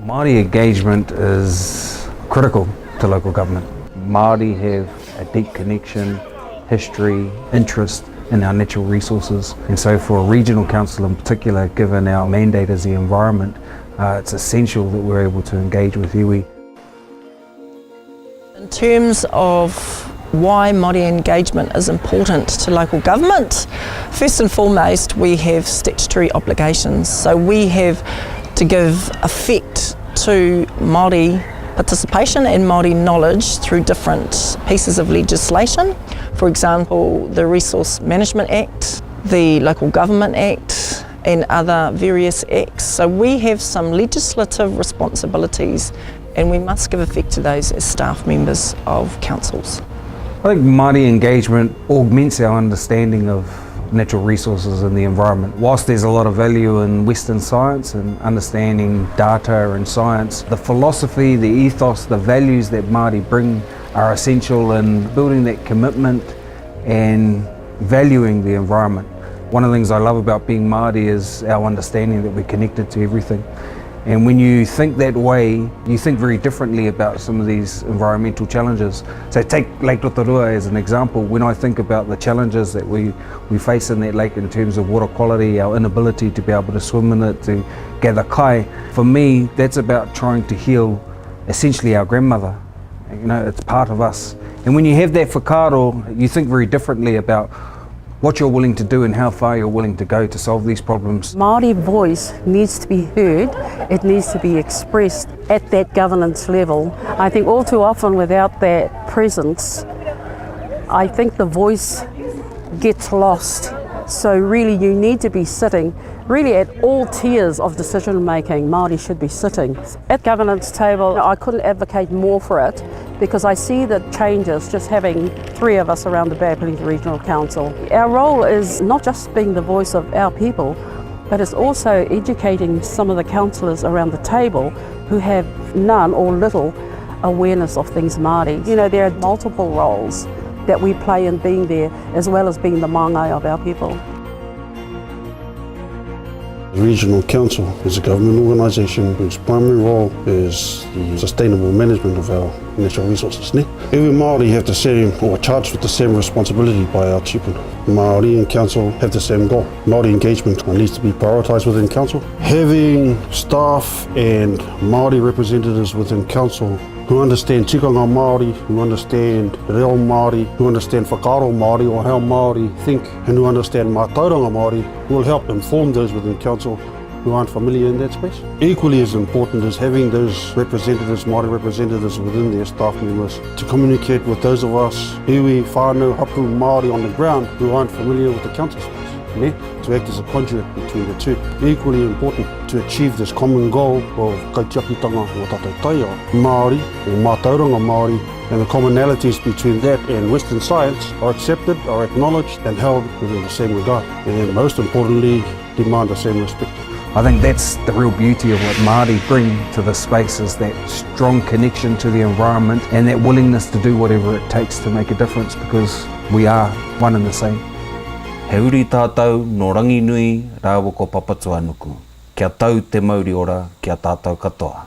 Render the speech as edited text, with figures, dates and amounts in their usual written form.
Māori engagement is critical to local government. Māori have a deep connection, history, interest in our natural resources, and so for a regional council in particular, given our mandate as the environment, it's essential that we're able to engage with iwi. In terms of why Māori engagement is important to local government, first and foremost we have statutory obligations, so we have to give effect to Māori participation and Māori knowledge through different pieces of legislation. For example, the Resource Management Act, the Local Government Act and other various acts. So we have some legislative responsibilities and we must give effect to those as staff members of councils. I think Māori engagement augments our understanding of natural resources and the environment. Whilst there's a lot of value in Western science and understanding data and science, the philosophy, the ethos, the values that Māori bring are essential in building that commitment and valuing the environment. One of the things I love about being Māori is our understanding that we're connected to everything. And when you think that way, you think very differently about some of these environmental challenges. So take Lake Rotorua as an example. When I think about the challenges that we face in that lake in terms of water quality, our inability to be able to swim in it, to gather kai, for me, that's about trying to heal essentially our grandmother. You know, it's part of us. And when you have that whakaaro, you think very differently about what you're willing to do and how far you're willing to go to solve these problems. Māori voice needs to be heard, it needs to be expressed at that governance level. I think all too often without that presence, I think the voice gets lost. So really you need to be sitting, really at all tiers of decision making, Māori should be sitting. At governance table, I couldn't advocate more for it because I see the changes just having 3 of us around the BOPRC Regional Council. Our role is not just being the voice of our people, but it's also educating some of the councillors around the table who have none or little awareness of things Māori. You know, there are multiple roles that we play in being there, as well as being the māngai of our people. The Regional Council is a government organisation whose primary role is the sustainable management of our natural resources. Every Māori have the same, or are charged with the same responsibility by our tupuna. Māori and Council have the same goal. Māori engagement needs to be prioritised within Council. Having staff and Māori representatives within Council who understand tikanga Māori, who understand reo Māori, who understand whakaaro Māori or how Māori think, and who understand mātauranga Māori will help inform those within Council who aren't familiar in that space. Equally as important is having those representatives, Māori representatives within their staff members to communicate with those of us, iwi, whānau, hapu Māori on the ground who aren't familiar with the Council space. To act as a conduit between the two. Equally important to achieve this common goal of kaitiakitanga o tātou taiao, Māori or mātauranga Māori, and the commonalities between that and Western science are accepted, are acknowledged and held within the same regard. And most importantly, demand the same respect. I think that's the real beauty of what Māori bring to the space, is that strong connection to the environment and that willingness to do whatever it takes to make a difference, because we are one and the same. He uri tātou no rangi nui rāwo ko papatu anuku. Kia tau te mauri ora, kia tātou katoa.